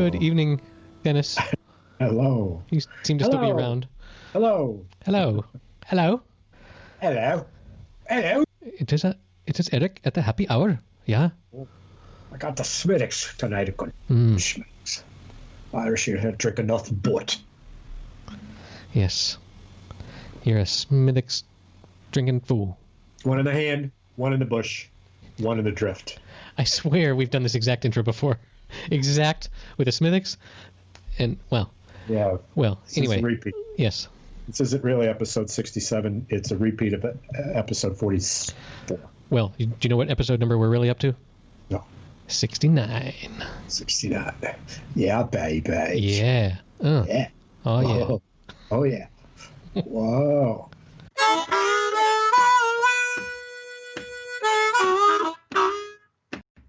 Good evening, Dennis. Hello. You seem to still be around. Hello. Hello. Hello. Hello. Hello. It is Erik at the happy hour. Yeah. I got the Smithix tonight. Smithix. Irish here drinking nothing but. Yes. You're a Smithix drinking fool. One in the hand, one in the bush, one in the drift. I swear we've done this exact intro before. Exact with a Smithix. And, well. Yeah. Well, anyway. It's a repeat. Yes. This isn't really episode 67. It's a repeat of episode 44. Well, do you know what episode number we're really up to? No. 69. 69. Yeah, baby. Yeah. Oh. Yeah. Oh, yeah. Whoa. Oh, yeah. Whoa.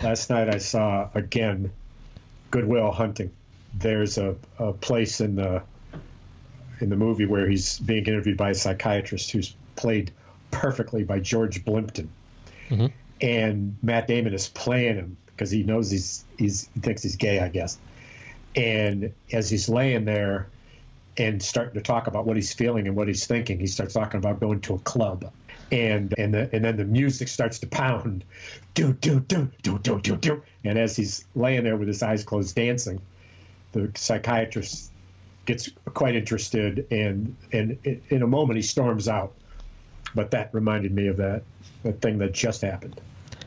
Last night I saw, again, Good Will Hunting. There's a place in the movie where he's being interviewed by a psychiatrist who's played perfectly by George Blimpton. Mm-hmm. And Matt Damon is playing him because he knows he thinks he's gay, I guess. And as he's laying there and starting to talk about what he's feeling and what he's thinking, he starts talking about going to a club. And then the music starts to pound, do do do do do do do. And as he's laying there with his eyes closed dancing, the psychiatrist gets quite interested, and in a moment he storms out. But that reminded me of that thing that just happened.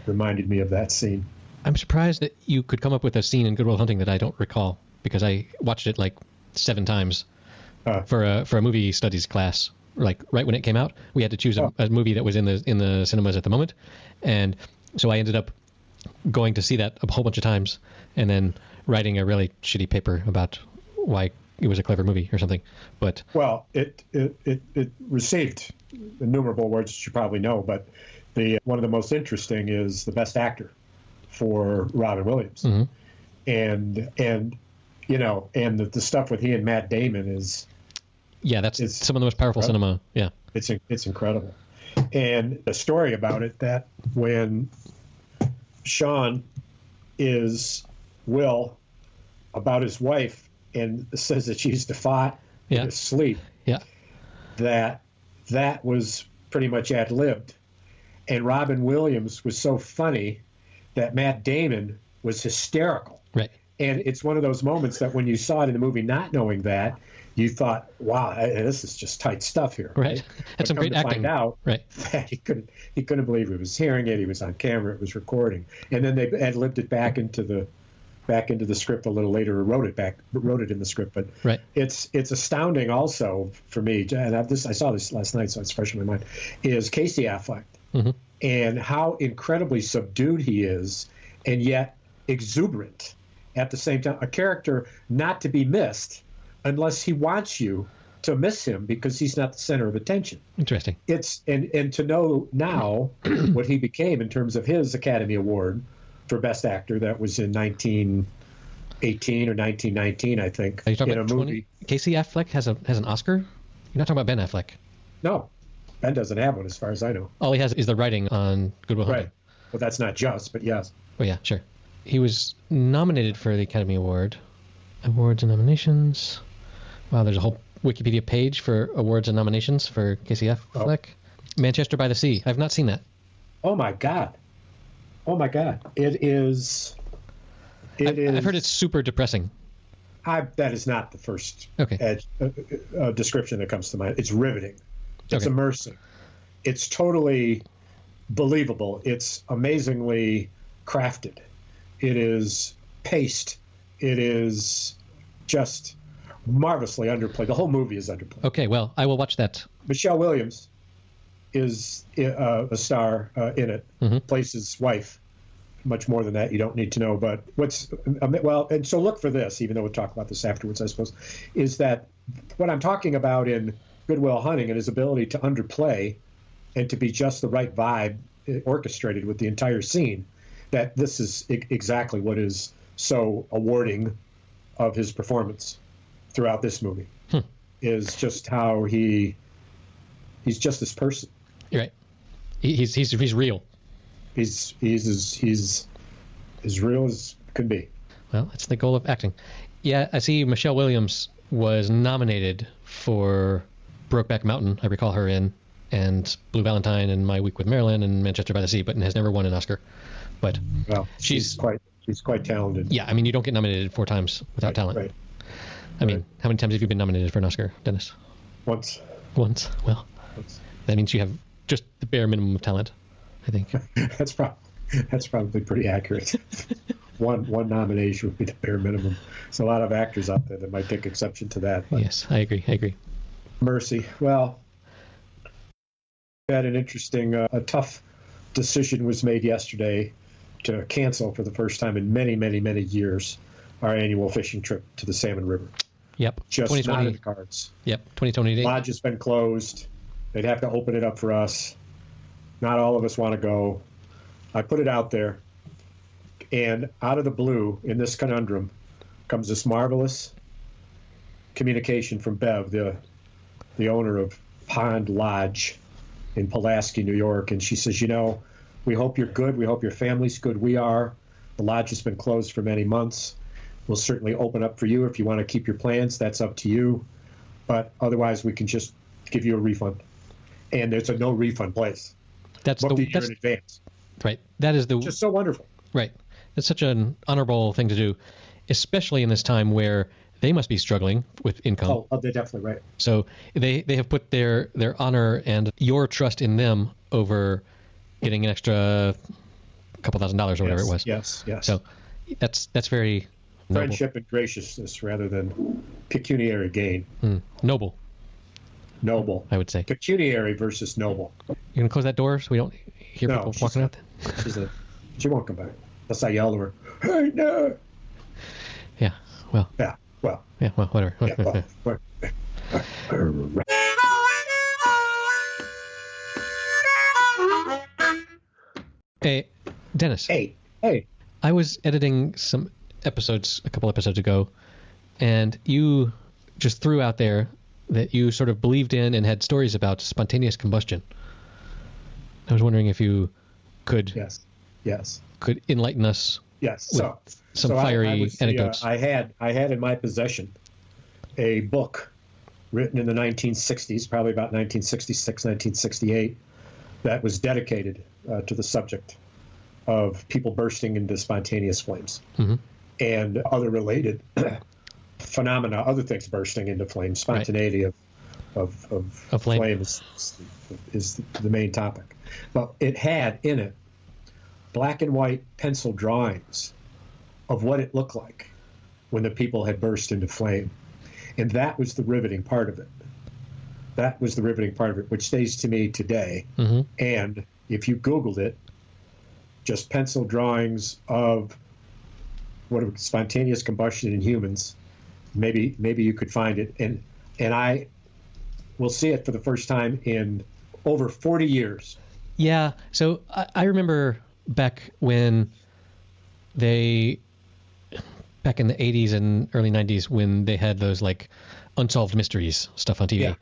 Reminded me of that scene. I'm surprised that you could come up with a scene in Good Will Hunting that I don't recall, because I watched it like 7 times for a movie studies class. Like right when it came out, we had to choose a movie that was in the cinemas at the moment, and so I ended up going to see that a whole bunch of times, and then writing a really shitty paper about why it was a clever movie or something. But it received innumerable awards, that you probably know, but one of the most interesting is the Best Actor for Robin Williams. Mm-hmm. And you know, and the stuff with he and Matt Damon is. Yeah, it's some of the most powerful cinema. Yeah, it's incredible. And the story about it, that when Sean is Will about his wife and says that she's defiant in his sleep, that was pretty much ad-libbed. And Robin Williams was so funny that Matt Damon was hysterical. Right. And it's one of those moments that when you saw it in the movie not knowing that, you thought, wow, this is just tight stuff here. Right. That's some great acting. Find out right. that he couldn't believe he was hearing it. He was on camera. It was recording. And then they ad-libbed it back into the script a little later, or wrote it in the script. But right. It's astounding also for me, and I saw this last night, so it's fresh in my mind, is Casey Affleck. Mm-hmm. And how incredibly subdued he is, and yet exuberant at the same time. A character not to be missed unless he wants you to miss him because he's not the center of attention. Interesting. It's and to know now what he became in terms of his Academy Award for Best Actor, that was in 1918 or 1919, I think. Are you talking about movie? Casey Affleck has an Oscar? You're not talking about Ben Affleck. No, Ben doesn't have one as far as I know. All he has is the writing on Good Will Hunting. Right. Well, that's not just, but yes. Oh yeah, sure. He was nominated for the Academy Award. Awards and nominations. Wow, there's a whole Wikipedia page for awards and nominations for Casey Affleck. Oh. Manchester by the Sea. I've not seen that. Oh my God. It is. I've heard it's super depressing. That is not the first description that comes to mind. It's riveting. It's immersive. It's totally believable. It's amazingly crafted. It is paced. It is just marvelously underplayed. The whole movie is underplayed. Okay, well, I will watch that. Michelle Williams is a star in it. Mm-hmm. Plays his wife. Much more than that, you don't need to know. But and so look for this, even though we'll talk about this afterwards, I suppose, is that what I'm talking about in Good Will Hunting and his ability to underplay and to be just the right vibe orchestrated with the entire scene, that this is exactly what is so awarding of his performance throughout this movie, is just how he's just this person. You're right. He's real. He's as real as could be. Well, that's the goal of acting. Yeah, I see Michelle Williams was nominated for Brokeback Mountain. I recall her in, and Blue Valentine, and My Week with Marilyn, and Manchester by the Sea, but has never won an Oscar. But well, she's quite talented. Yeah, I mean, you don't get nominated 4 times without talent. Right. I mean, how many times have you been nominated for an Oscar, Dennis? Once. Well, that means you have just the bare minimum of talent, I think. That's probably pretty accurate. One nomination would be the bare minimum. There's a lot of actors out there that might take exception to that. But yes, I agree. Mercy. Well, had an interesting, a tough decision was made yesterday to cancel for the first time in many, many, many years our annual fishing trip to the Salmon River. Yep. Just not in the cards. Yep. 2020. Lodge has been closed. They'd have to open it up for us. Not all of us want to go. I put it out there, and out of the blue, in this conundrum, comes this marvelous communication from Bev, the owner of Pond Lodge in Pulaski, New York, and she says, we hope you're good. We hope your family's good. We are. The lodge has been closed for many months. We'll certainly open up for you if you want to keep your plans. That's up to you. But otherwise, we can just give you a refund. And there's a no refund place. That's booked a year in advance. Right. That is just so wonderful. Right. It's such an honorable thing to do, especially in this time where they must be struggling with income. Oh, they're definitely right. So they have put their honor and your trust in them over getting an extra couple $1,000s or whatever it was. Yes. So that's very noble. Friendship and graciousness rather than pecuniary gain. Noble, I would say. Pecuniary versus noble. You gonna close that door so we don't hear people walking out? She won't come back. Unless I yell to her, "Hey, no!" Yeah. Well. Yeah. Well. Yeah. Well. Whatever. Yeah, well. Hey, Dennis. Hey. I was editing some episodes a couple episodes ago, and you just threw out there that you sort of believed in and had stories about spontaneous combustion. I was wondering if you could could enlighten us. Yes. With some fiery anecdotes. I had in my possession a book written in the 1960s, probably about 1966, 1968, that was dedicated to the subject of people bursting into spontaneous flames and other related phenomena, other things bursting into flames. Spontaneity of flames is the main topic. But it had in it black and white pencil drawings of what it looked like when the people had burst into flame. And that was the riveting part of it. Which stays to me today. And if you Googled it, just pencil drawings of spontaneous combustion in humans, maybe you could find it. And I will see it for the first time in over 40 years. Yeah. So I remember back in the 80s and early 90s when they had those like unsolved mysteries stuff on TV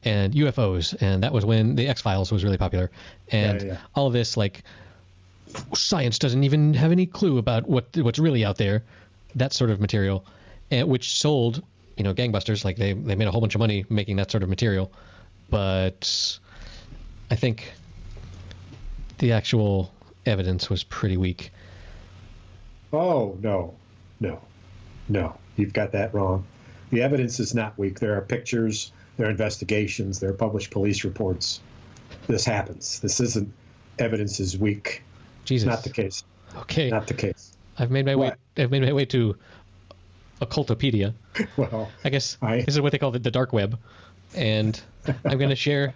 and UFOs, and that was when the X-Files was really popular, and all of this like science doesn't even have any clue about what's really out there, that sort of material, and which sold gangbusters. Like they made a whole bunch of money making that sort of material, but I think the actual evidence was pretty weak. Oh, no. You've got that wrong. The evidence is not weak. There are pictures, there are investigations, there are published police reports. This happens. This isn't evidence is weak. Jesus. Not the case. Okay. Not the case. I've made my way to Occultopedia. Well, I guess this is what they call the dark web, and I'm going to share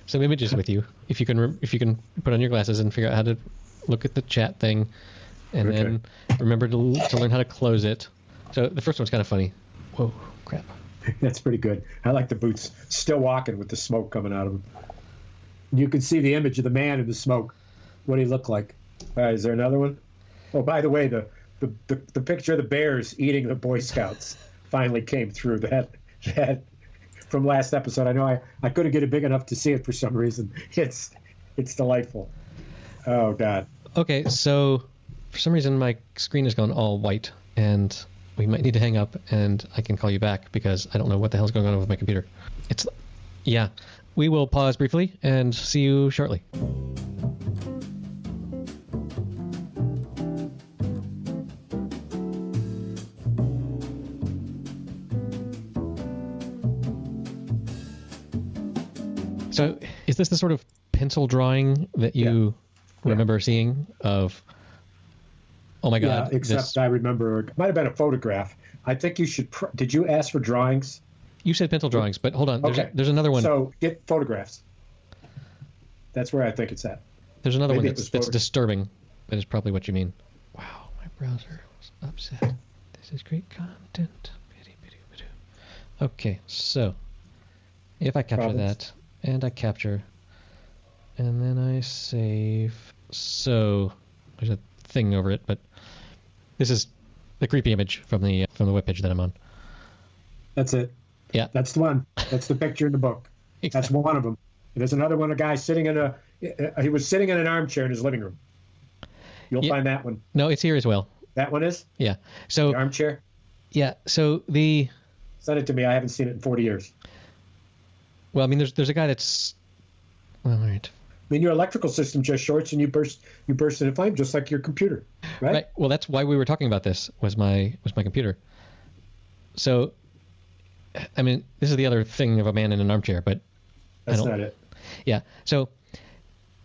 some images with you. If you can put on your glasses and figure out how to look at the chat thing, and then remember to learn how to close it. So the first one's kind of funny. Whoa, crap. That's pretty good. I like the boots still walking with the smoke coming out of them. You can see the image of the man in the smoke. What do he look like? Is there another one? Oh, by the way, the picture of the bears eating the Boy Scouts finally came through. That from last episode. I know I couldn't get it big enough to see it for some reason. It's delightful. Oh God. Okay, so for some reason my screen has gone all white, and we might need to hang up, and I can call you back because I don't know what the hell's going on with my computer. Yeah. We will pause briefly and see you shortly. So, is this the sort of pencil drawing that you remember seeing of? Oh my God! Yeah, except I remember it might have been a photograph. I think you should. Did you ask for drawings? You said pencil drawings, but hold on. There's another one. So get photographs. That's where I think it's at. There's another one that's disturbing. That is probably what you mean. Wow, my browser was upset. This is great content. Okay, so if I capture that, and I capture, and then I save. So there's a thing over it, but this is the creepy image from the webpage that I'm on. That's it. Yeah, that's the one. That's the picture in the book. Exactly. That's one of them. There's another one. A guy sitting he was sitting in an armchair in his living room. You'll find that one. No, it's here as well. That one is. Yeah. So the armchair. Yeah. So send it to me. I haven't seen it in 40 years. Well, I mean, there's a guy that's. Well, all right. I mean, your electrical system just shorts and you burst into flame, just like your computer, right? Right. Well, that's why we were talking about this. Was my computer. So, I mean, this is the other thing of a man in an armchair, but that's not it. Yeah. So,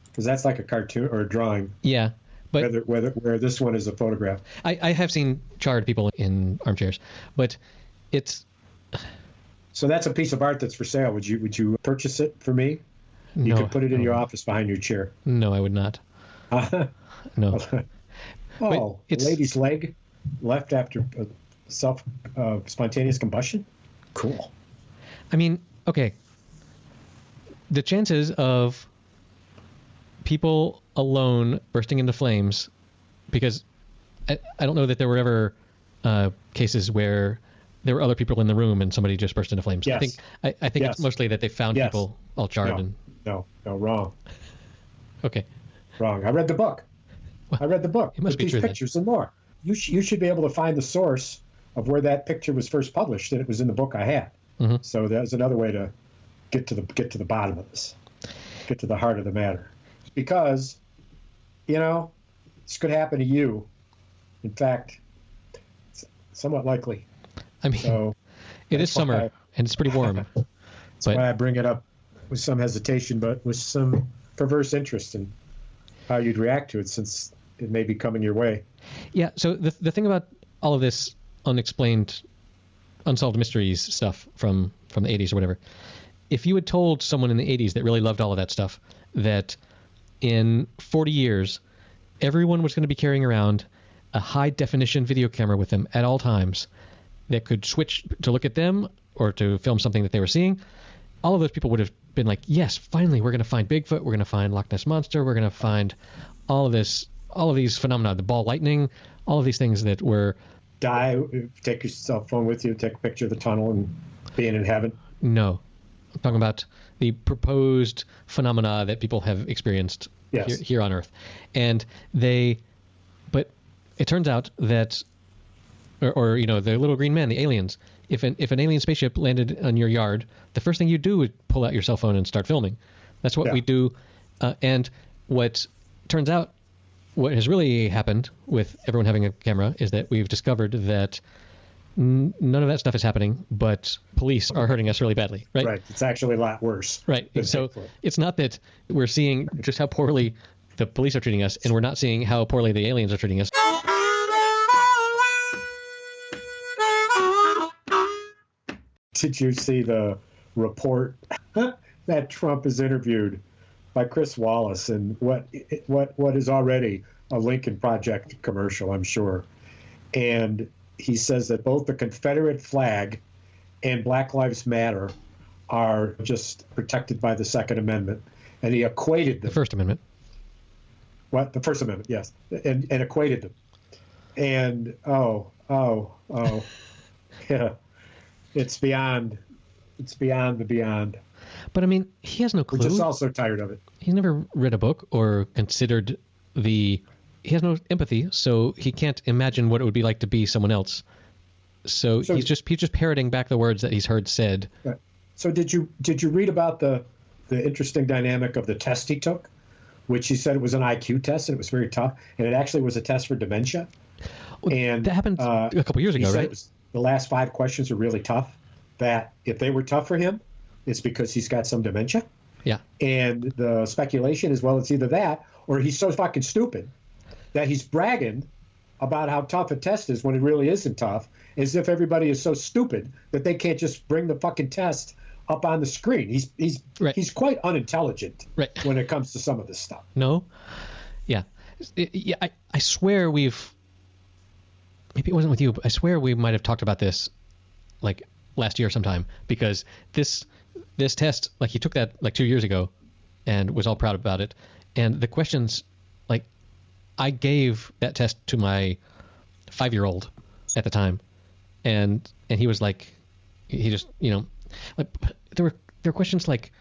because that's like a cartoon or a drawing. Yeah, but where this one is a photograph. I have seen charred people in armchairs, but it's. So that's a piece of art that's for sale. Would you purchase it for me? You could put it in your office behind your chair. No, I would not. No. Oh, a lady's leg left after spontaneous combustion? Cool. I mean, okay. The chances of people alone bursting into flames, because I don't know that there were ever cases where there were other people in the room and somebody just burst into flames. Yes. I think it's mostly that they found people all charred. No, wrong. Okay. Wrong. I read the book. Well, I read the book. It must be these true, pictures and more. You should be able to find the source of where that picture was first published, and it was in the book I had. Mm-hmm. So that's another way to get to the bottom of this, get to the heart of the matter, because this could happen to you. In fact, it's somewhat likely. I mean, it is summer and it's pretty warm. That's why I bring it up with some hesitation, but with some perverse interest in how you'd react to it, since it may be coming your way. Yeah. So the thing about all of this unexplained, unsolved mysteries stuff from the 80s or whatever, if you had told someone in the 80s that really loved all of that stuff that in 40 years everyone was going to be carrying around a high-definition video camera with them at all times that could switch to look at them or to film something that they were seeing, all of those people would have been like, yes, finally, we're going to find Bigfoot, we're going to find Loch Ness Monster, we're going to find all of these phenomena, the ball lightning, all of these things that were... Take your cell phone with you, take a picture of the tunnel and being in heaven. No. I'm talking about the proposed phenomena that people have experienced here on Earth. And but it turns out that, or the little green men, the aliens, if an alien spaceship landed on your yard, the first thing you do is pull out your cell phone and start filming. That's what we do. And what turns out, what has really happened with everyone having a camera is that we've discovered that none of that stuff is happening, but police are hurting us really badly, right? Right. It's actually a lot worse. Right. So it's not that we're seeing just how poorly the police are treating us, and we're not seeing how poorly the aliens are treating us. Did you see the report that Trump is interviewed by Chris Wallace and what is already a Lincoln Project commercial, I'm sure. And he says that both the Confederate flag and Black Lives Matter are just protected by the Second Amendment. And he equated them. The First Amendment. What? The First Amendment, yes. And equated them. And, yeah. It's beyond the beyond. But I mean, he has no clue. We're just all so tired of it. He's never read a book or considered he has no empathy, so he can't imagine what it would be like to be someone else. So he's just parroting back the words that he's heard said. Yeah. So did you read about the interesting dynamic of the test he took, which he said it was an IQ test and it was very tough, and it actually was a test for dementia. And that happened a couple years ago, right? The last 5 questions are really tough. That if they were tough for him, it's because he's got some dementia. Yeah. And the speculation is, well, it's either that or he's so fucking stupid that he's bragging about how tough a test is when it really isn't tough, as if everybody is so stupid that they can't just bring the fucking test up on the screen. He's quite unintelligent when it comes to some of this stuff. No? Yeah. I swear maybe it wasn't with you, but I swear we might have talked about this like last year sometime, because this test, like he took that like 2 years ago and was all proud about it. And the questions, like I gave that test to my 5-year-old at the time, and he was like, he just, like there were questions like,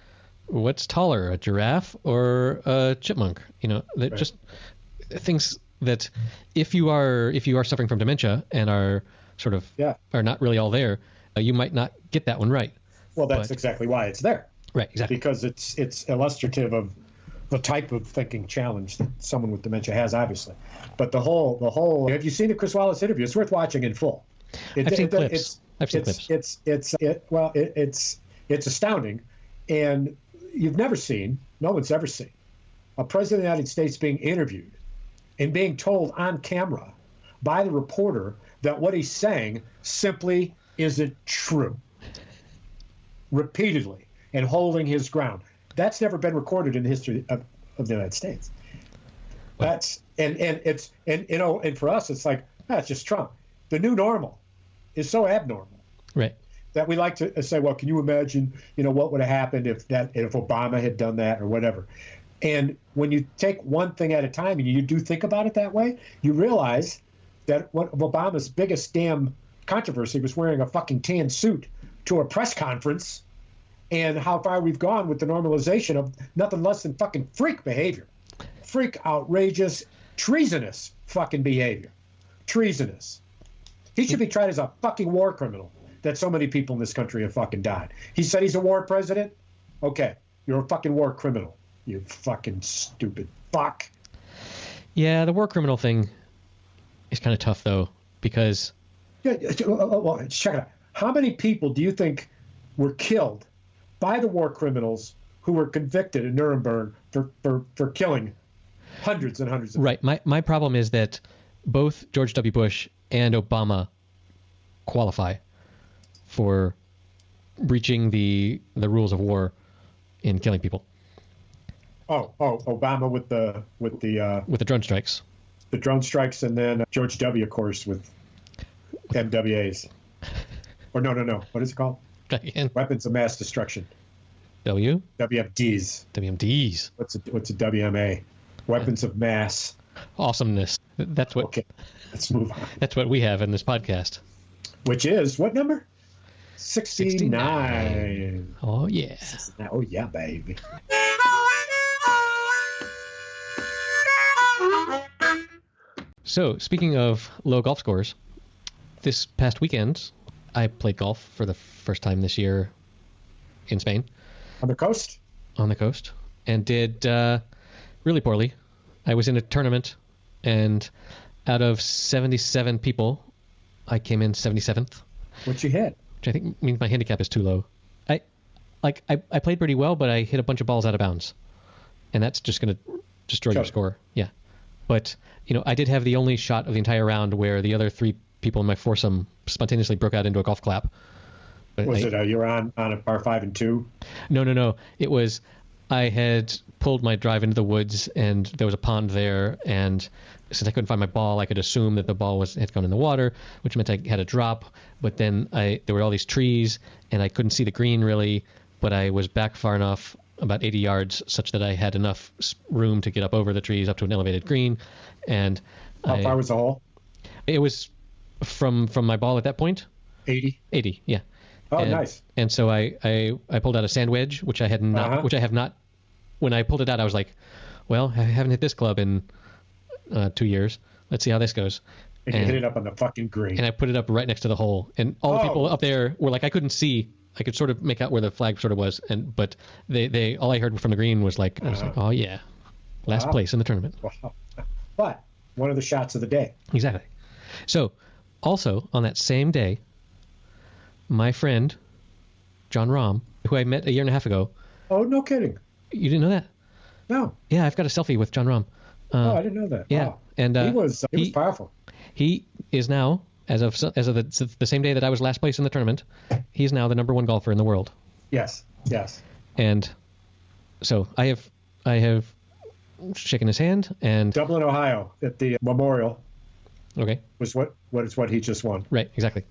what's taller, a giraffe or a chipmunk? That just things that if you are suffering from dementia and are sort of are not really all there, you might not get that one right. Well, that's exactly why it's there. Right, exactly. Because it's illustrative of the type of thinking challenge that someone with dementia has, obviously. But the whole. Have you seen the Chris Wallace interview? It's worth watching in full. I've seen clips. It's astounding, and no one's ever seen a president of the United States being interviewed and being told on camera by the reporter that what he's saying simply isn't true, repeatedly, and holding his ground. That's never been recorded in the history of the United States. That's and for us it's like, that's just Trump. The new normal is so abnormal, right, that we like to say, well, can you imagine, what would have happened if Obama had done that or whatever. And when you take one thing at a time and you do think about it that way, you realize that one of Obama's biggest damn controversy was wearing a fucking tan suit to a press conference, and how far we've gone with the normalization of nothing less than fucking freak behavior. Freak, outrageous, treasonous fucking behavior. Treasonous. He should be tried as a fucking war criminal that so many people in this country have fucking died. He said he's a war president? Okay, you're a fucking war criminal. You fucking stupid fuck. Yeah, the war criminal thing is kind of tough, though, because... Check it out. How many people do you think were killed by the war criminals who were convicted in Nuremberg for killing hundreds and hundreds of people? Right. My problem is that both George W. Bush and Obama qualify for breaching the rules of war in killing people. Oh, Obama with the drone strikes. The drone strikes, and then George W., of course, with MWAs. Or no. What is it called? Again. Weapons of mass destruction. WMDs. What's a WMA? Weapons of mass. Awesomeness. That's what. Okay, let's move on. That's what we have in this podcast. Which is what number? 69. Oh yeah. Oh yeah, baby. So, speaking of low golf scores, this past weekend, I played golf for the first time this year in Spain. On the coast? On the coast. And did really poorly. I was in a tournament, and out of 77 people, I came in 77th. What'd you hit? Which I think means my handicap is too low. I played pretty well, but I hit a bunch of balls out of bounds. And that's just going to destroy your score. Yeah. But, I did have the only shot of the entire round where the other 3 people in my foursome spontaneously broke out into a golf clap. But was it you were on a par 5 and 2? No. It was, I had pulled my drive into the woods, and there was a pond there, and since I couldn't find my ball, I could assume that the ball had gone in the water, which meant I had a drop. But then there were all these trees, and I couldn't see the green really, but I was back far enough, about 80 yards, such that I had enough room to get up over the trees up to an elevated green. And how far was the hole? It was from my ball at that point. 80. Yeah. Oh, nice. And so I pulled out a sand wedge, which I had not, which I have not. When I pulled it out, I was like, well, I haven't hit this club in 2 years. Let's see how this goes. And you hit it up on the fucking green. And I put it up right next to the hole. And all the people up there were like, I couldn't see. I could sort of make out where the flag sort of was. But they all I heard from the green was like, I was like, oh, yeah. Last place in the tournament. Wow. But one of the shots of the day. Exactly. So, also, on that same day, my friend, John Rahm, who I met a year and a half ago. Oh, no kidding. You didn't know that? No. Yeah, I've got a selfie with John Rahm. I didn't know that. Yeah. Wow. And he was powerful. He is now, as of the same day that I was last place in the tournament, he's now the number one golfer in the world. Yes. And so I have shaken his hand, and Dublin, Ohio, at the Memorial. Okay. Was what he just won. Right, exactly.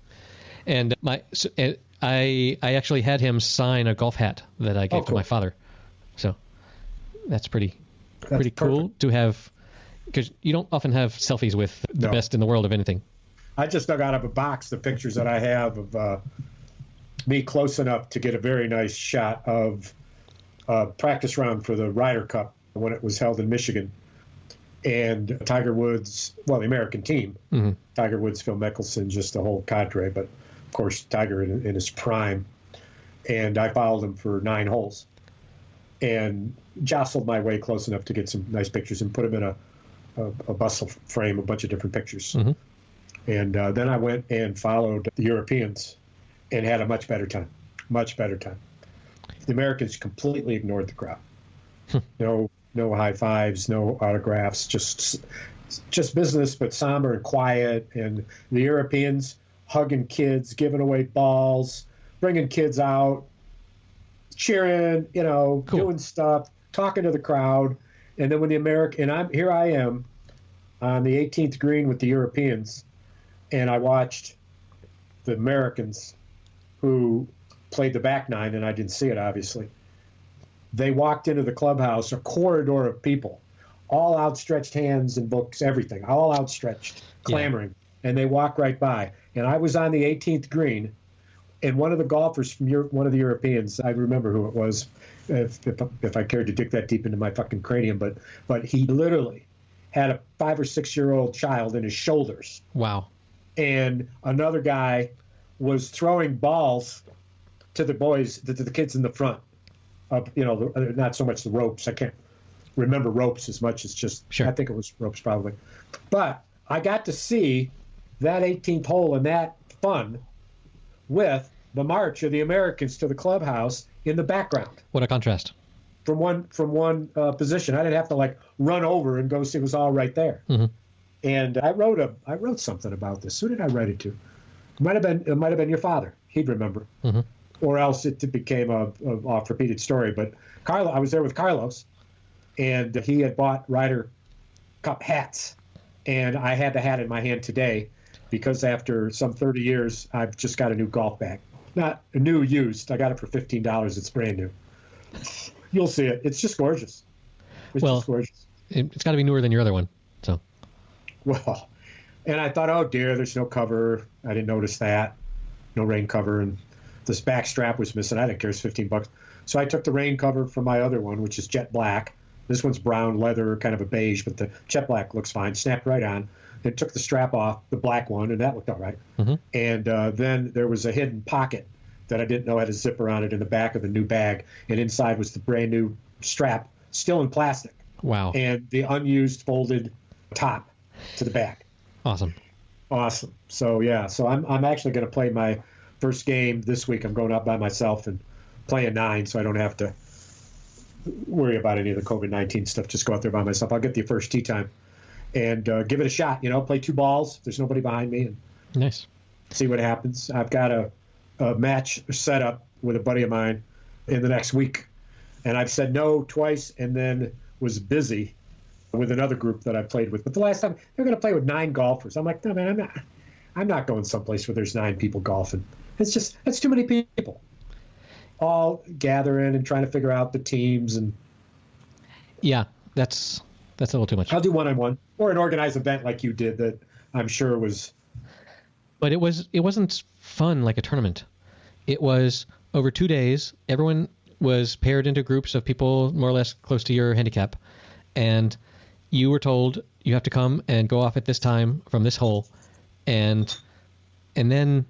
And I actually had him sign a golf hat that I gave to my father. So that's pretty cool to have, because you don't often have selfies with the best in the world of anything. I just dug out of a box the pictures that I have of me close enough to get a very nice shot of practice round for the Ryder Cup when it was held in Michigan. And Tiger Woods, well, the American team, Tiger Woods, Phil Mickelson, just the whole cadre, but of course Tiger in his prime. And I followed him for 9 holes and jostled my way close enough to get some nice pictures and put them in a bustle frame, a bunch of different pictures. And then I went and followed the Europeans and had a much better time. The Americans completely ignored the crowd. No high fives, no autographs, just business, but somber and quiet. And the Europeans hugging kids, giving away balls, bringing kids out, cheering, cool. Doing stuff, talking to the crowd. And then when I am on the 18th green with the Europeans, and I watched the Americans who played the back nine, and I didn't see it, obviously. They walked into the clubhouse, a corridor of people, all outstretched hands and books, everything, all outstretched, clamoring. Yeah. And they walked right by. And I was on the 18th green, and one of the golfers from one of the Europeans, I remember who it was, if I cared to dig that deep into my fucking cranium, but he literally had a 5 or 6 year old child in his shoulders. Wow. And another guy was throwing balls to the boys, to the kids in the front. Not so much the ropes. I can't remember ropes as much as just, I think it was ropes probably. But I got to see that 18th hole and that fun with the march of the Americans to the clubhouse in the background. What a contrast. From one position. I didn't have to run over and go see, it was all right there. And I wrote something about this. Who did I write it to? It might have been your father. He'd remember. Or else it became a oft-repeated story. But I was there with Carlos, and he had bought Ryder Cup hats, and I had the hat in my hand today because after some 30 years, I've just got a new golf bag. Not a new, used. I got it for $15. It's brand new. You'll see it. It's just gorgeous. Just gorgeous. It's got to be newer than your other one. So. Well, and I thought, oh dear, there's no cover. I didn't notice that. No rain cover, and this back strap was missing. I didn't care. It's $15. So I took the rain cover from my other one, which is jet black. This one's brown leather, kind of a beige, but the jet black looks fine. Snapped right on. Then took the strap off, the black one, and that looked all right. And then there was a hidden pocket that I didn't know had a zipper on it in the back of the new bag, and inside was the brand new strap, still in plastic. Wow. And the unused folded top to the back. Awesome. So I'm actually going to play my first game this week. I'm going out by myself and playing 9, so I don't have to worry about any of the COVID-19 stuff. Just go out there by myself. I'll get the first tee time and give it a shot. Play 2 balls. There's nobody behind me. And nice. See what happens. I've got a match set up with a buddy of mine in the next week, and I've said no twice, and then was busy with another group that I played with. But the last time they're going to play with 9 golfers. I'm like, no man, I'm not going someplace where there's 9 people golfing. That's too many people all gathering and trying to figure out the teams. And yeah, that's a little too much. I'll do one-on-one or an organized event like you did that I'm sure was. But it wasn't fun like a tournament. It was over 2 days. Everyone was paired into groups of people more or less close to your handicap, and you were told you have to come and go off at this time from this hole, and then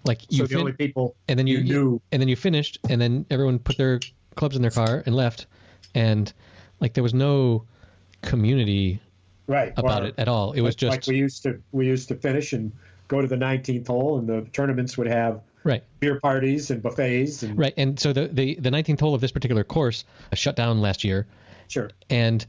like you so the only people and then you knew, and then you finished, and then everyone put their clubs in their car and left, and like there was no community right about it at all. It was just like we used to finish and go to the 19th hole, and the tournaments would have right beer parties and buffets and right. And so the 19th hole of this particular course shut down last year. Sure. And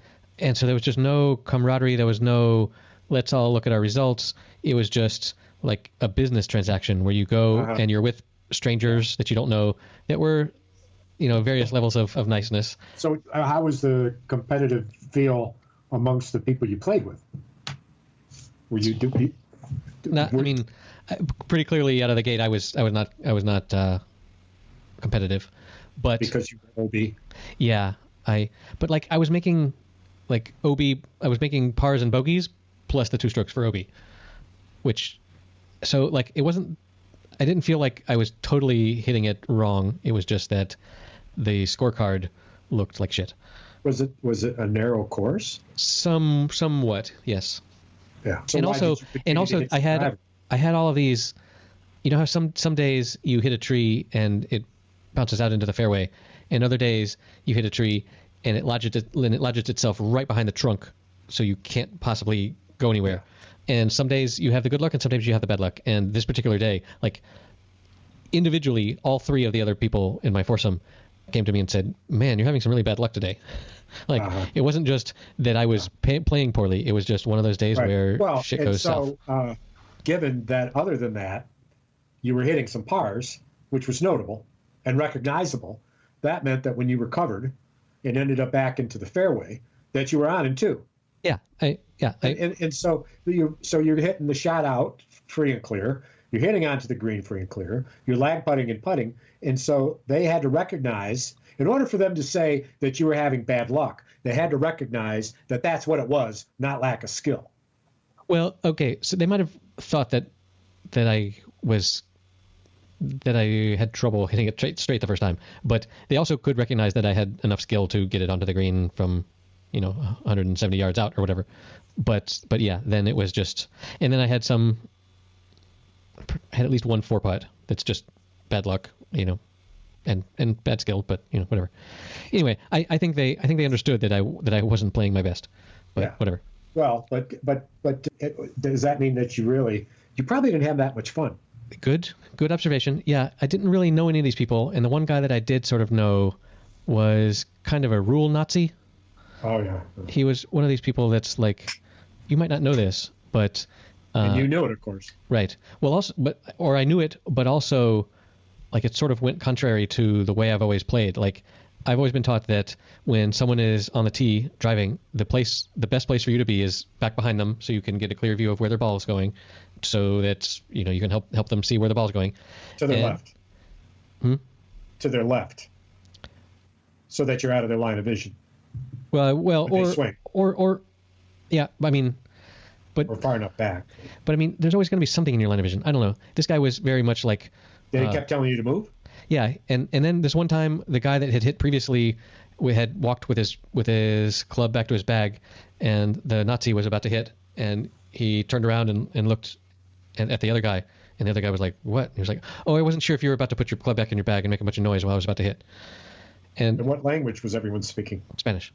so there was just no camaraderie. There was no let's all look at our results. It was just like a business transaction where you go and you're with strangers that you don't know that were, various levels of niceness. So how was the competitive feel amongst the people you played with? Were you pretty clearly out of the gate, I was not competitive, but because you were OB. Yeah, but like I was making like OB, I was making pars and bogeys plus the 2 strokes for OB, which, so like it wasn't, I didn't feel like I was totally hitting it wrong. It was just that the scorecard looked like shit. Was it a narrow course? Somewhat, yes. Yeah. So and also I had all of these, how some days you hit a tree and it bounces out into the fairway, and other days you hit a tree and it lodges itself right behind the trunk, so you can't possibly go anywhere. Yeah. And some days you have the good luck and sometimes you have the bad luck. And this particular day, like individually, all 3 of the other people in my foursome came to me and said, "Man, you're having some really bad luck today." Like it wasn't just that I was playing poorly. It was just one of those days where shit goes south. Given that, other than that, you were hitting some pars, which was notable and recognizable, that meant that when you recovered and ended up back into the fairway, that you were on in 2. Yeah. And so you're hitting the shot out free and clear. You're hitting onto the green free and clear. You're lag putting and putting. And so they had to recognize, in order for them to say that you were having bad luck, they had to recognize that that's what it was, not lack of skill. Well, okay. So they might have thought that I had trouble hitting it straight the first time, but they also could recognize that I had enough skill to get it onto the green from, 170 yards out or whatever. But yeah, then it was just, and then I had at least one 4-putt that's just bad luck, and bad skill, but whatever. Anyway, I think they understood that I wasn't playing my best, but whatever. Well, but does that mean that you probably didn't have that much fun? Good observation. Yeah, I didn't really know any of these people, and the one guy that I did sort of know was kind of a rule Nazi. Oh yeah. He was one of these people that's like, you might not know this, but and you knew it, of course. Right. Well, also, or I knew it, but also, like, it sort of went contrary to the way I've always played. Like, I've always been taught that when someone is on the tee driving, the best place for you to be is back behind them, so you can get a clear view of where their ball is going, so that you can help them see where the ball is going. To their left. To their left. So that you're out of their line of vision. Well, or yeah, I mean, but or far enough back. But I mean, there's always going to be something in your line of vision. I don't know. This guy was very much like. He kept telling you to move? Yeah, and then this one time, the guy that had hit previously had walked with his club back to his bag, and the Nazi was about to hit, and he turned around and looked at the other guy, and the other guy was like, "What?" And he was like, "Oh, I wasn't sure if you were about to put your club back in your bag and make a bunch of noise while I was about to hit." And what language was everyone speaking? Spanish.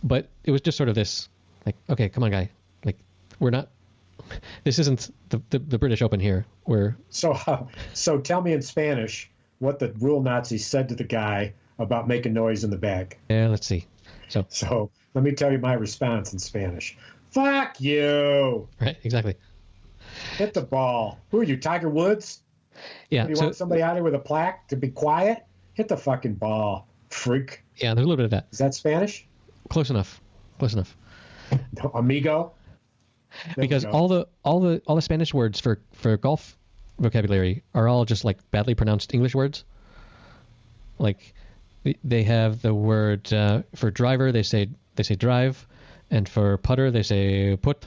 But it was just sort of this, like, okay, come on, guy, like, we're not. This isn't the British Open here. So tell me in Spanish what the rule Nazi said to the guy about making noise in the bag. Yeah, let's see. So let me tell you my response in Spanish. Fuck you. Right, exactly. Hit the ball. Who are you, Tiger Woods? Yeah. You want somebody out here with a plaque to be quiet? Hit the fucking ball, freak. Yeah, there's a little bit of that. Is that Spanish? Close enough. Amigo. Because all the Spanish words for golf vocabulary are all just like badly pronounced English words. Like they have the word for driver they say drive, and for putter they say put,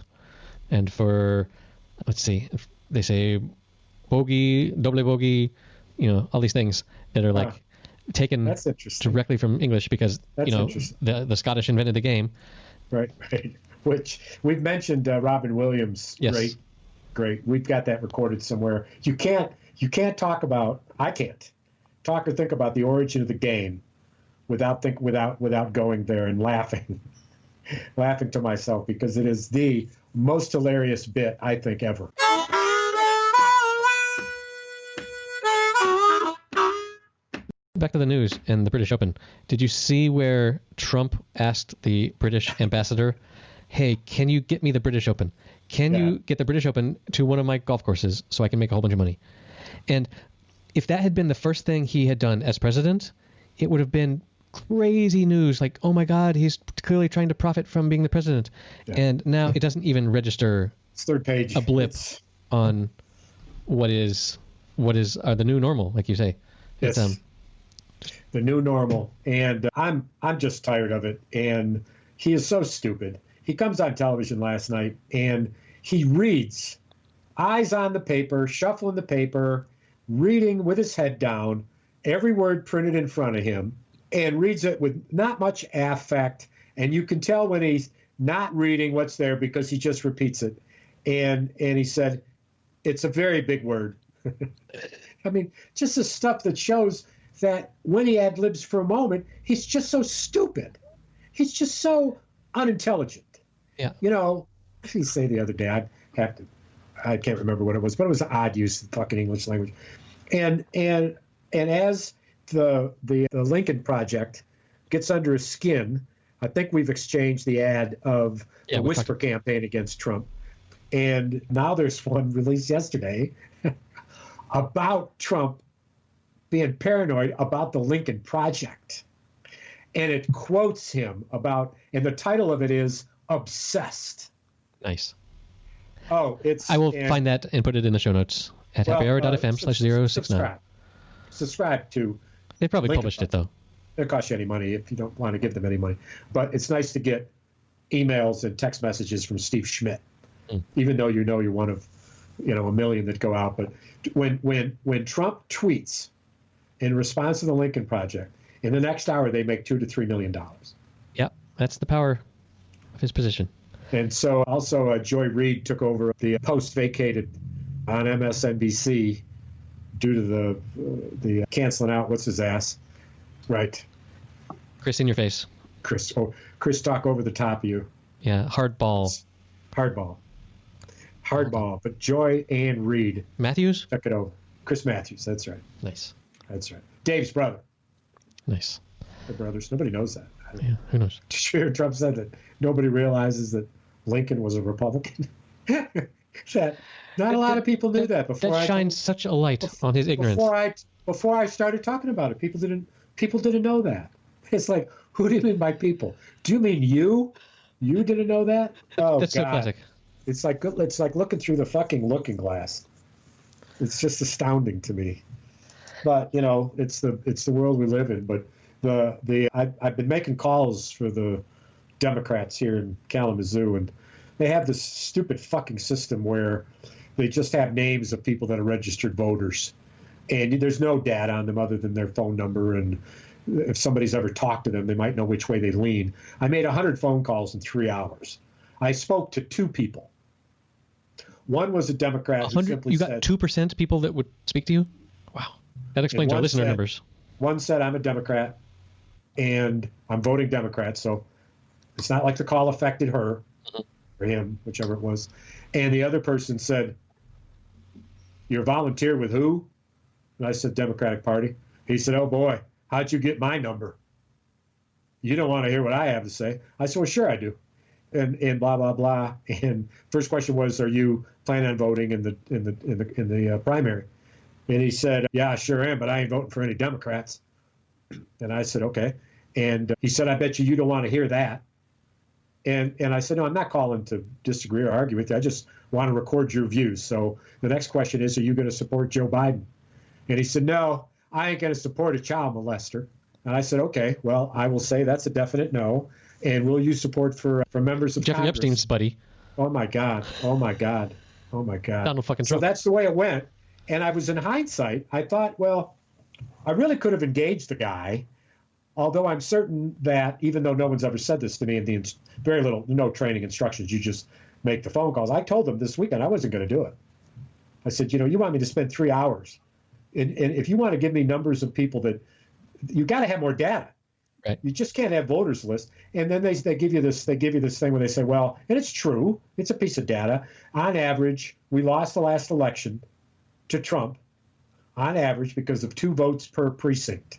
and for they say bogey, double bogey, all these things that are like taken directly from English because the Scottish invented the game. Right. Which we've mentioned Robin Williams' yes. Great. We've got that recorded somewhere. You can't talk about, I can't talk or think about the origin of the game without going there and laughing to myself, because it is the most hilarious bit I think ever. Back to the news and the British Open. Did you see where Trump asked the British ambassador, hey, can you get me the British Open? Can you get the British Open to one of my golf courses so I can make a whole bunch of money? And if that had been the first thing he had done as president, it would have been crazy news. Like, oh my God, he's clearly trying to profit from being the president. Yeah. And now it doesn't even register it's third page. A blip on what is the new normal, like you say. Yes. It's, the new normal. And I'm just tired of it. And he is so stupid. He comes on television last night and he reads, eyes on the paper, shuffling the paper, reading with his head down, every word printed in front of him, and reads it with not much affect. And you can tell when he's not reading what's there because he just repeats it. And he said, it's a very big word. I mean, just the stuff that shows that when he ad-libs for a moment, he's just so stupid. He's just so unintelligent. Yeah. You know, what did he say the other day? I can't remember what it was, but it was an odd use of the fucking English language. And as the Lincoln Project gets under his skin, I think we've exchanged the ad of the Whisper campaign against Trump. And now there's one released yesterday about Trump being paranoid about the Lincoln Project. And it quotes him about, and the title of it is Obsessed. Nice. Oh, I will find that and put it in the show notes at happyhour.fm/069. Subscribe to. They probably Lincoln published it, though. It costs you any money if you don't want to give them any money. But it's nice to get emails and text messages from Steve Schmidt, even though you're one of a million that go out. But when Trump tweets in response to the Lincoln Project, in the next hour they make $2 to $3 million. Yeah, that's the power of his position. And so also Joy Reid took over the post vacated on MSNBC due to the canceling out. What's his ass? Right. Chris in your face. Chris talk over the top of you. Yeah, hardball. But Joy Ann Reid. Matthews? Took it over. Chris Matthews, that's right. Nice. That's right. Dave's brother. Nice. They're brothers. Nobody knows that. Yeah, who knows? Trump said that nobody realizes that Lincoln was a Republican. That not a lot of people knew that before. That shines such a light on his ignorance. Before I started talking about it, people didn't know that. It's like, who do you mean by people? Do you mean you? You didn't know that? Oh, that's God. So classic. It's like looking through the fucking looking glass. It's just astounding to me. But it's the world we live in. But I've been making calls for the Democrats here in Kalamazoo, and they have this stupid fucking system where they just have names of people that are registered voters, and there's no data on them other than their phone number, and if somebody's ever talked to them, they might know which way they lean. I made 100 phone calls in 3 hours. I spoke to 2 people. One was a Democrat. 100? You got 2% people that would speak to you? Wow. That explains our listener numbers. One said, I'm a Democrat, and I'm voting Democrat, so it's not like the call affected her or him, whichever it was. And the other person said, you're a volunteer with who? And I said, Democratic Party. He said, oh, boy, how'd you get my number? You don't want to hear what I have to say. I said, well, sure I do. And blah, blah, blah. And first question was, are you planning on voting in the primary? And he said, yeah, I sure am, but I ain't voting for any Democrats. And I said, okay. And he said, I bet you don't want to hear that. And I said, no, I'm not calling to disagree or argue with you. I just want to record your views. So the next question is, are you going to support Joe Biden? And he said, no, I ain't going to support a child molester. And I said, okay, well, I will say that's a definite no. And will you support for members of Jeffrey Congress? Epstein's buddy. Oh, my God. Oh, my God. Oh, my God. Donald fucking Trump. So that's the way it went. And I was in hindsight, I thought, well, I really could have engaged the guy, although I'm certain that even though no one's ever said this to me in the very little, no training instructions, you just make the phone calls. I told them this weekend I wasn't going to do it. I said, you want me to spend 3 hours. And if you want to give me numbers of people that you got to have more data. Right. You just can't have voters list. And then they give you this thing where they say, well, and it's true. It's a piece of data. On average, we lost the last election to Trump on average because of 2 votes per precinct.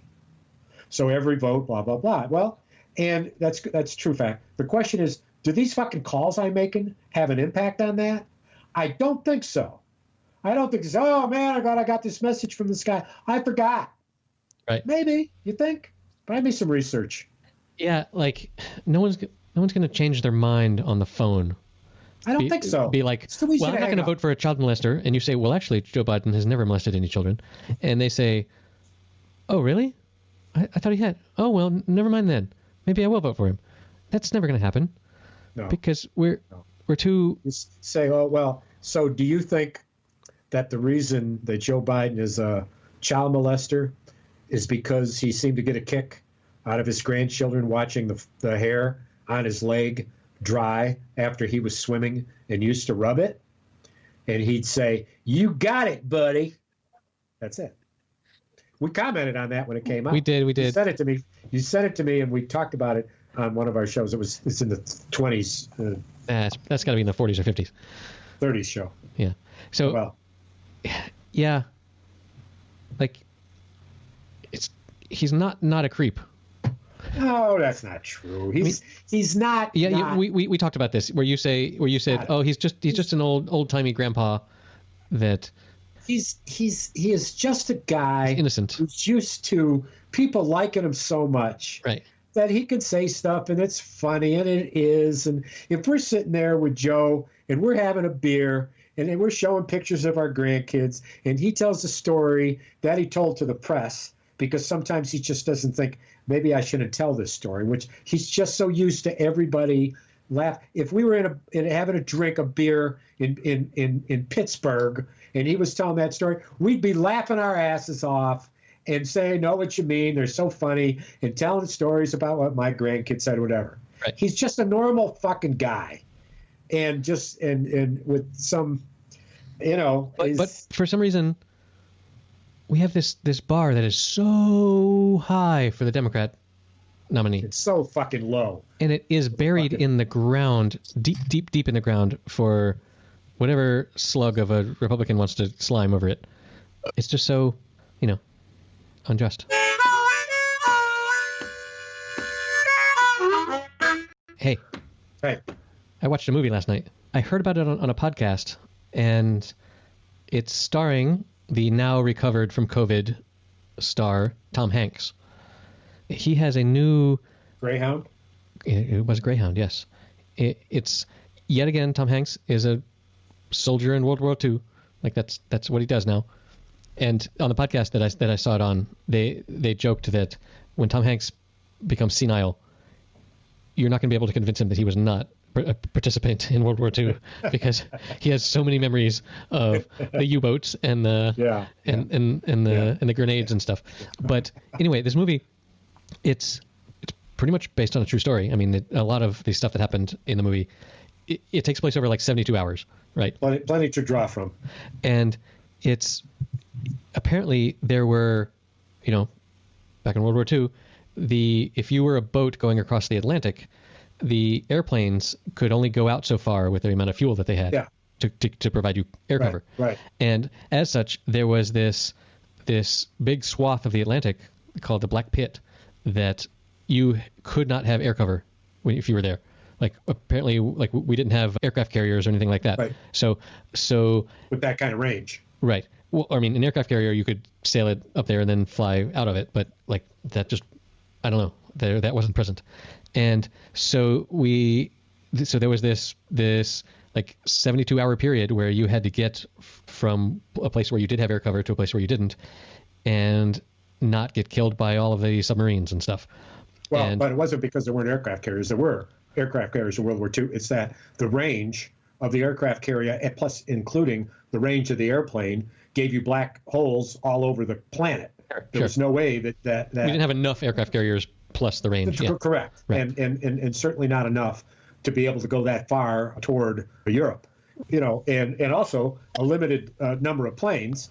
So every vote, blah, blah, blah. Well, and that's true fact. The question is, do these fucking calls I'm making have an impact on that? I don't think so. I don't think so. Oh, man, I got this message from this guy. I forgot. Right. Maybe, you think? Find me some research. Yeah, like no one's going to change their mind on the phone. I don't think so. Be like, well, I'm not going to vote for a child molester. And you say, well, actually, Joe Biden has never molested any children. And they say, oh, really? I thought he had. Oh, well, never mind then. Maybe I will vote for him. That's never going to happen. No. Because we're too... You say, oh, well, so do you think that the reason that Joe Biden is a child molester is because he seemed to get a kick out of his grandchildren watching the hair on his leg dry after he was swimming and used to rub it? And he'd say, you got it, buddy. That's it. We commented on that when it came out. We did. You sent it to me, and we talked about it on one of our shows. It's in the 20s. That's got to be in the 40s or 50s. 30s show. Yeah. So, well, yeah, like, he's not a creep. No, that's not true. He's not. Yeah, not, we talked about this where you said, oh, he's just an old-timey grandpa that. He is just a guy innocent who's used to people liking him so much, right, that he can say stuff and it's funny, and it is. And if we're sitting there with Joe and we're having a beer and we're showing pictures of our grandkids and he tells a story that he told to the press, because sometimes he just doesn't think maybe I shouldn't tell this story, which he's just so used to everybody laugh. If we were having a drink of beer in Pittsburgh and he was telling that story, we'd be laughing our asses off and saying, know what you mean, they're so funny, and telling stories about what my grandkids said, whatever. Right. He's just a normal fucking guy. And just and with some, but for some reason we have this bar that is so high for the Democrat nominee. It's so fucking low. And it is buried in the ground, deep in the ground for whatever slug of a Republican wants to slime over it. It's just so, unjust. Hey. I watched a movie last night. I heard about it on a podcast, and it's starring the now recovered from COVID star Tom Hanks. He has a new... Greyhound? It was Greyhound, yes. It's yet again, Tom Hanks is a soldier in World War II. Like that's what he does now. And on the podcast that I saw it on, they joked that when Tom Hanks becomes senile, you're not going to be able to convince him that he was not a participant in World War II because he has so many memories of the U-boats and the and the grenades and stuff. But anyway, this movie, it's pretty much based on a true story. I mean, a lot of the stuff that happened in the movie, it takes place over like 72 hours, right? Plenty to draw from. And it's apparently there were, back in World War II, if you were a boat going across the Atlantic, the airplanes could only go out so far with the amount of fuel that they had to provide you air cover. Right. And as such, there was this big swath of the Atlantic called the Black Pit that you could not have air cover if you were there. Like apparently, like we didn't have aircraft carriers or anything like that. Right. So with that kind of range. Right. Well, I mean, an aircraft carrier, you could sail it up there and then fly out of it, but like that just, I don't know, that wasn't present. And so there was this like 72-hour period where you had to get from a place where you did have air cover to a place where you didn't, and not get killed by all of the submarines and stuff. Well, but it wasn't because there weren't aircraft carriers. There were aircraft carriers in World War II. It's that the range of the aircraft carrier, plus including the range of the airplane, gave you black holes all over the planet. There was no way that we didn't have enough aircraft carriers plus the range. Correct. Right. And certainly not enough to be able to go that far toward Europe, and also a limited number of planes.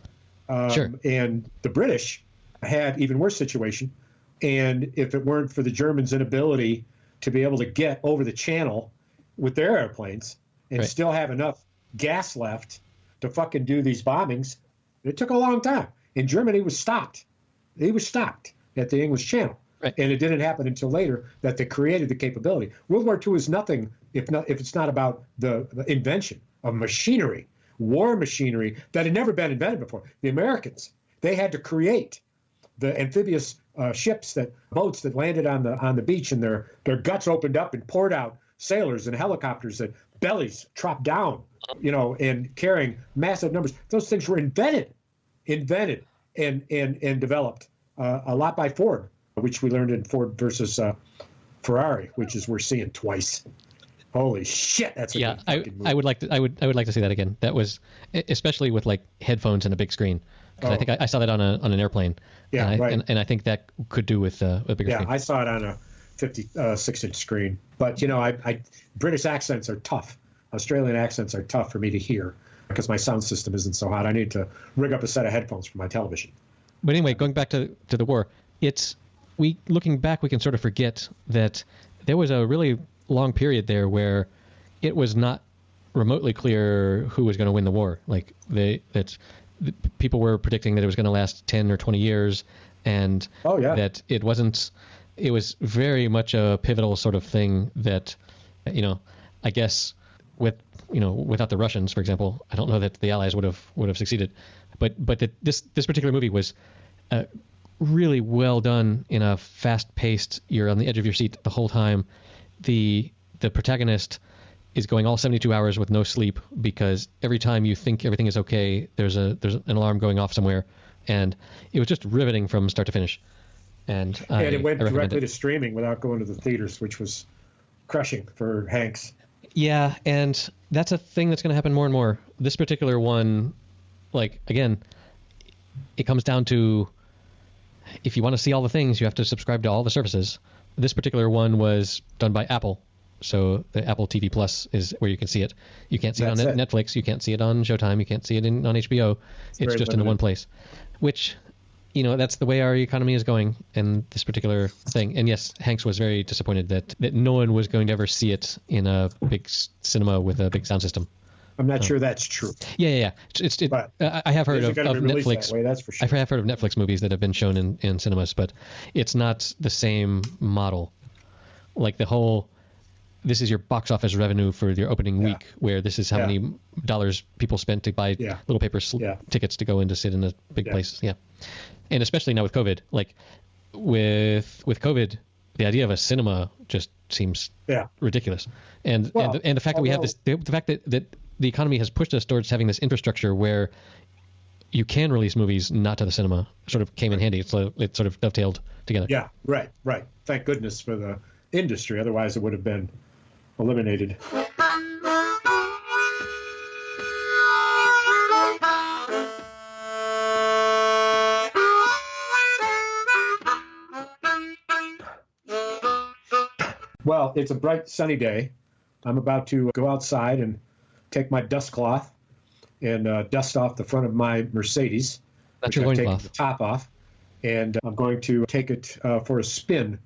Sure. And the British had even worse situation. And if it weren't for the Germans' inability to be able to get over the channel with their airplanes and still have enough gas left to fucking do these bombings, it took a long time. And Germany was stopped. He was stopped at the English Channel. Right. And it didn't happen until later that they created the capability. World War II is nothing if it's not about the invention of machinery, war machinery that had never been invented before. The Americans, they had to create the amphibious boats that landed on the beach, and their guts opened up and poured out sailors and helicopters that bellies dropped down, and carrying massive numbers. Those things were invented and developed a lot by Ford, which we learned in Ford versus Ferrari, which is we're seeing twice. Holy shit, that's a good fucking movie. I would like to see that again. That was especially with like headphones and a big screen. I think I saw that on an airplane. Yeah, and I think that could do with a bigger screen. Yeah, I saw it on a 56-inch screen. But British accents are tough. Australian accents are tough for me to hear because my sound system isn't so hot. I need to rig up a set of headphones for my television. But anyway, going back to the war, looking back, we can sort of forget that there was a really long period there where it was not remotely clear who was going to win the war. Like people were predicting that it was going to last 10 or 20 years, and that it wasn't. It was very much a pivotal sort of thing that, I guess without the Russians, for example, I don't know that the Allies would have succeeded, but that this particular movie was really well done in a fast-paced. You're on the edge of your seat the whole time. The protagonist is going all 72 hours with no sleep because every time you think everything is okay, there's an alarm going off somewhere, and it was just riveting from start to finish. And it went directly to streaming without going to the theaters, which was crushing for Hanks. Yeah, and that's a thing that's going to happen more and more. This particular one, again, it comes down to if you want to see all the things, you have to subscribe to all the services. This particular one was done by Apple. So the Apple TV Plus is where you can see it. You can't see it on Netflix. You can't see it on Showtime. You can't see it on HBO. It's just in one place, which, that's the way our economy is going in this particular thing. And yes, Hanks was very disappointed that no one was going to ever see it in a big cinema with a big sound system. I'm not sure that's true. Yeah. I have heard of Netflix. That way, that's for sure. I have heard of Netflix movies that have been shown in cinemas, but it's not the same model. Like this is your box office revenue for your opening week, where this is how many dollars people spent to buy little paper tickets to go in to sit in a big place. Yeah. And especially now with COVID, with COVID, the idea of a cinema just seems ridiculous. And the fact that we have this, the fact that the economy has pushed us towards having this infrastructure where you can release movies not to the cinema sort of came in handy. It sort of dovetailed together. Yeah, right. Thank goodness for the industry. Otherwise, it would have been eliminated. Well, it's a bright, sunny day. I'm about to go outside and take my dust cloth and dust off the front of my Mercedes. That's your loincloth. The top off, and I'm going to take it for a spin.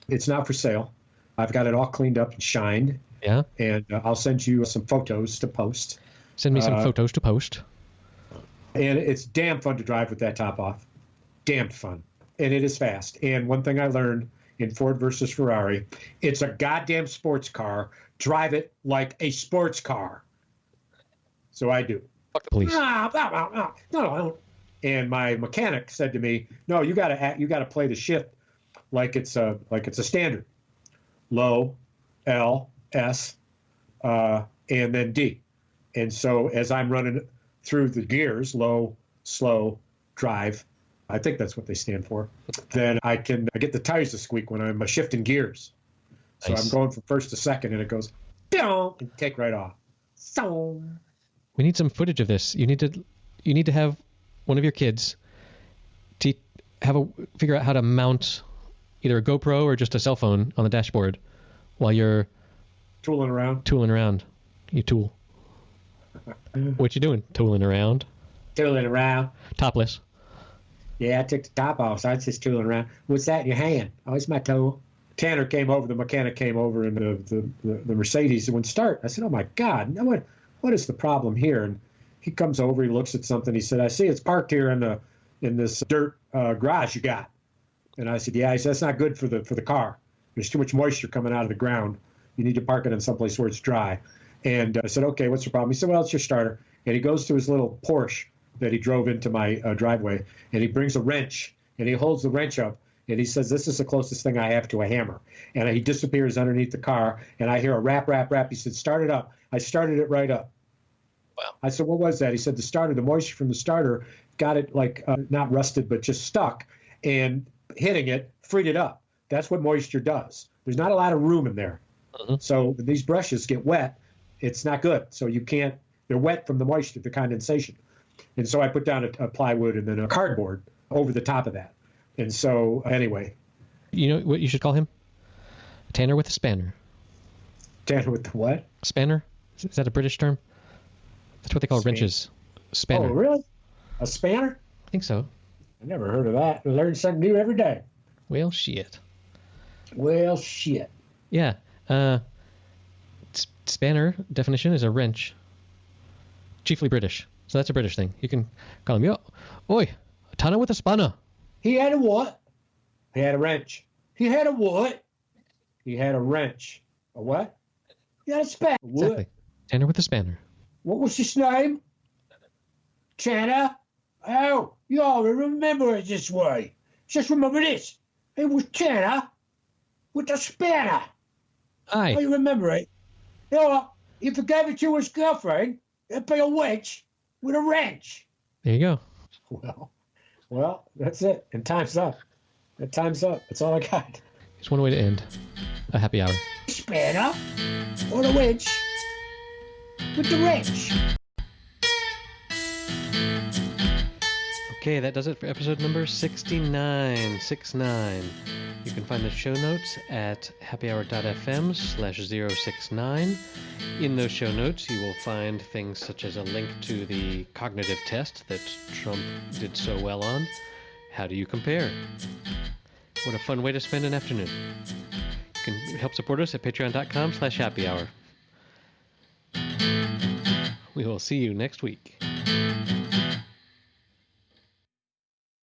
It's not for sale. I've got it all cleaned up and shined. Yeah. And I'll send you some photos to post. Send me some photos to post. And it's damn fun to drive with that top off. Damn fun. And it is fast. And one thing I learned in Ford versus Ferrari, it's a goddamn sports car. Drive it like a sports car. So I do. Fuck the police. No, I don't. And my mechanic said to me, "No, you got to play the shift like it's a standard. Low, L, S, and then D." And so as I'm running through the gears, low, slow, drive, I think that's what they stand for, then I get the tires to squeak when I'm shifting gears. So nice. I'm going from first to second, and it goes, and take right off. So we need some footage of this. You need to have one of your kids figure out how to mount either a GoPro or just a cell phone on the dashboard while you're Tooling around. Tooling around. You tool. What you doing? Tooling around. Tooling around. Topless. Yeah, I took the top off, so I was just tooling around. What's that in your hand? Oh, it's my tool. Tanner came over, the mechanic came over, and the Mercedes wouldn't start. I said, oh, my God, what is the problem here? And he comes over, he looks at something. He said, I see it's parked here in this dirt garage you got. And I said, yeah. He said, that's not good for the car. There's too much moisture coming out of the ground. You need to park it in someplace where it's dry. And I said, okay, what's the problem? He said, well, it's your starter. And he goes to his little Porsche that he drove into my driveway, and he brings a wrench, and he holds the wrench up, and he says, this is the closest thing I have to a hammer. And he disappears underneath the car, and I hear a rap, rap, rap. He said, start it up. I started it right up. Wow. I said, what was that? He said, the moisture from the starter got it not rusted, but just stuck, and hitting it freed it up. That's what moisture does. There's not a lot of room in there. Uh-huh. So when these brushes get wet, it's not good. So you can't, they're wet from the moisture, the condensation. And so I put down a plywood and then a cardboard over the top of that. And so anyway. You know what you should call him? Tanner with a spanner. Tanner with the what? Spanner? Is that a British term? That's what they call wrenches. Spanner. Oh, really? A spanner? I think so. I never heard of that. I learn something new every day. Well, shit. Well, shit. Yeah. Spanner definition is a wrench. Chiefly British. So that's a British thing. You can call him, oi, Tanner with a spanner. He had a what? He had a wrench. He had a what? He had a wrench. A what? He had a spanner. Exactly. Tanner with a spanner. What was his name? Tanner? Oh, you all remember it this way. Just remember this. It was Tanner with a spanner. Aye. Oh, you remember it? You know what? If he gave it to his girlfriend, it'd be a witch with a wrench. There you go. Well, that's it. And time's up. Time's up. That's all I got. It's one way to end a happy hour. Spanner or the witch with the wrench. Okay, that does it for episode number 69. 69. You can find the show notes at happyhour.fm/069. In those show notes, you will find things such as a link to the cognitive test that Trump did so well on. How do you compare? What a fun way to spend an afternoon. You can help support us at patreon.com/happyhour. We will see you next week.